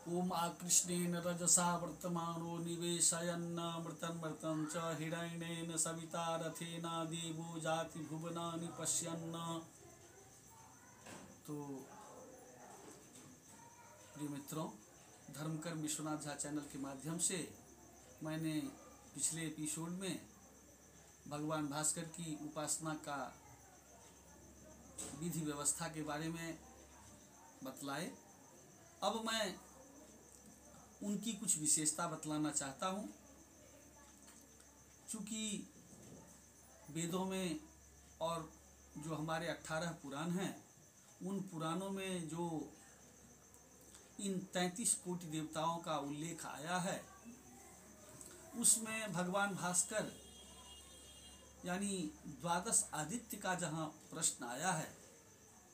ओम आकृष्णेन रजसा वर्तमानो निवेशयन्नमृतं च हिरण्येन सविता रथेन देवो जाति भुवनानि पश्यन्। तो प्रिय मित्रों, धर्मकर्म विश्वनाथ झा चैनल के माध्यम से मैंने पिछले एपिसोड में भगवान भास्कर की उपासना का विधि व्यवस्था के बारे में बतलाए। अब मैं उनकी कुछ विशेषता बतलाना चाहता हूँ। चूँकि वेदों में और जो हमारे 18 पुराण हैं, उन पुराणों में जो इन 33 कोटि देवताओं का उल्लेख आया है, उसमें भगवान भास्कर यानी द्वादश आदित्य का जहाँ प्रश्न आया है,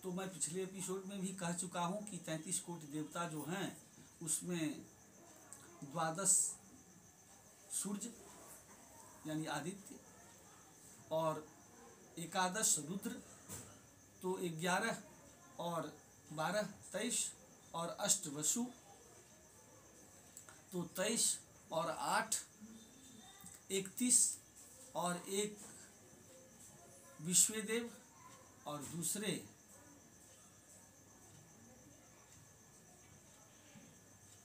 तो मैं पिछले एपिसोड में भी कह चुका हूँ कि 33 कोटि देवता जो हैं उसमें द्वादश सूर्य यानी आदित्य और एकादश रुद्र, तो 11 और 12 23 और अष्ट वसु, तो 23 और 8 31 और एक विश्वदेव और दूसरे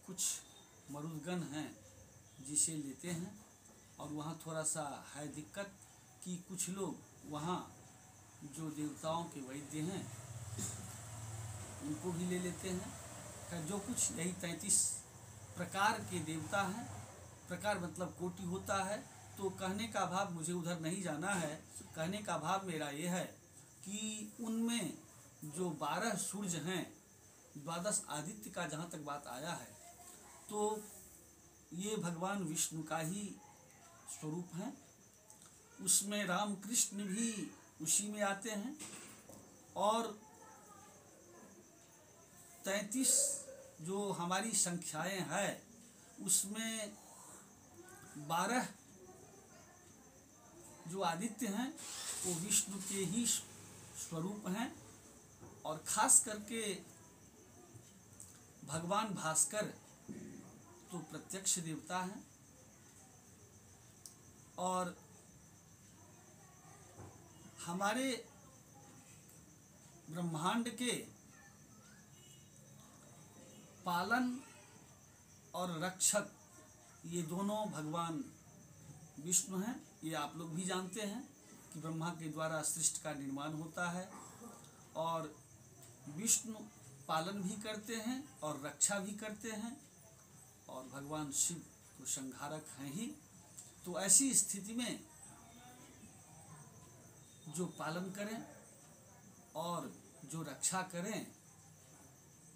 कुछ मरुदगण हैं जिसे लेते हैं। और वहाँ थोड़ा सा है दिक्कत कि कुछ लोग वहाँ जो देवताओं के वैद्य हैं उनको भी ले लेते हैं। जो कुछ यही 33 प्रकार के देवता हैं, प्रकार मतलब कोटि होता है, तो कहने का भाव मुझे उधर नहीं जाना है। कहने का भाव मेरा ये है कि उनमें जो 12 सूर्य हैं, द्वादश आदित्य का जहाँ तक बात आया है, तो ये भगवान विष्णु का ही स्वरूप है। उसमें राम कृष्ण भी उसी में आते हैं। और 33 जो हमारी संख्याएं हैं, उसमें 12 जो आदित्य हैं वो विष्णु के ही स्वरूप हैं। और खास करके भगवान भास्कर तो प्रत्यक्ष देवता हैं। और हमारे ब्रह्मांड के पालन और रक्षक ये दोनों भगवान विष्णु हैं। ये आप लोग भी जानते हैं कि ब्रह्मा के द्वारा सृष्टि का निर्माण होता है और विष्णु पालन भी करते हैं और रक्षा भी करते हैं, और भगवान शिव तो संहारक हैं ही। तो ऐसी स्थिति में जो पालन करें और जो रक्षा करें,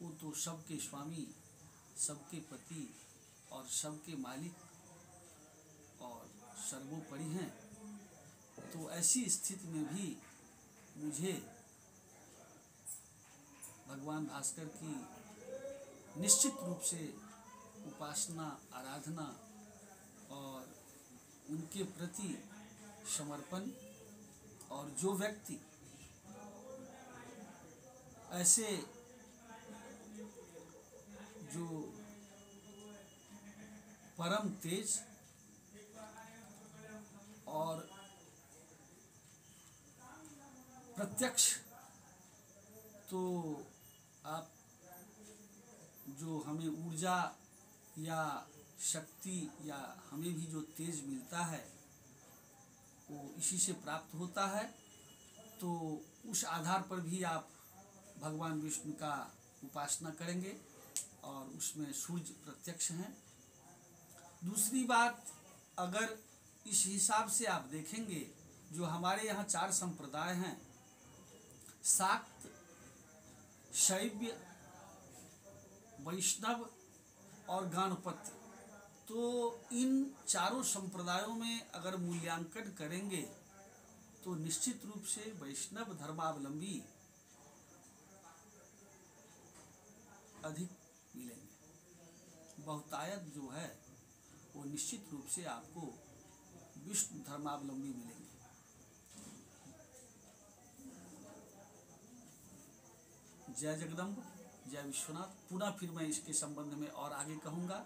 वो तो सबके स्वामी, सबके पति और सबके मालिक और सर्वोपरि हैं। तो ऐसी स्थिति में भी मुझे भगवान भास्कर की निश्चित रूप से उपासना, आराधना और उनके प्रति समर्पण, और जो व्यक्ति ऐसे जो परम तेज और प्रत्यक्ष, तो आप जो हमें ऊर्जा या शक्ति या हमें भी जो तेज मिलता है वो इसी से प्राप्त होता है। तो उस आधार पर भी आप भगवान विष्णु का उपासना करेंगे और उसमें सूर्य प्रत्यक्ष हैं। दूसरी बात, अगर इस हिसाब से आप देखेंगे, जो हमारे यहाँ 4 संप्रदाय हैं, शाक्त, शैव, वैष्णव और गणपति, तो इन चारों संप्रदायों में अगर मूल्यांकन करेंगे तो निश्चित रूप से वैष्णव धर्मावलंबी अधिक मिलेंगे। बहुतायत जो है वो निश्चित रूप से आपको विष्णु धर्मावलंबी मिलेंगे। जय जगदम्ब। जय विश्वनाथ। पुनः फिर मैं इसके संबंध में और आगे कहूँगा।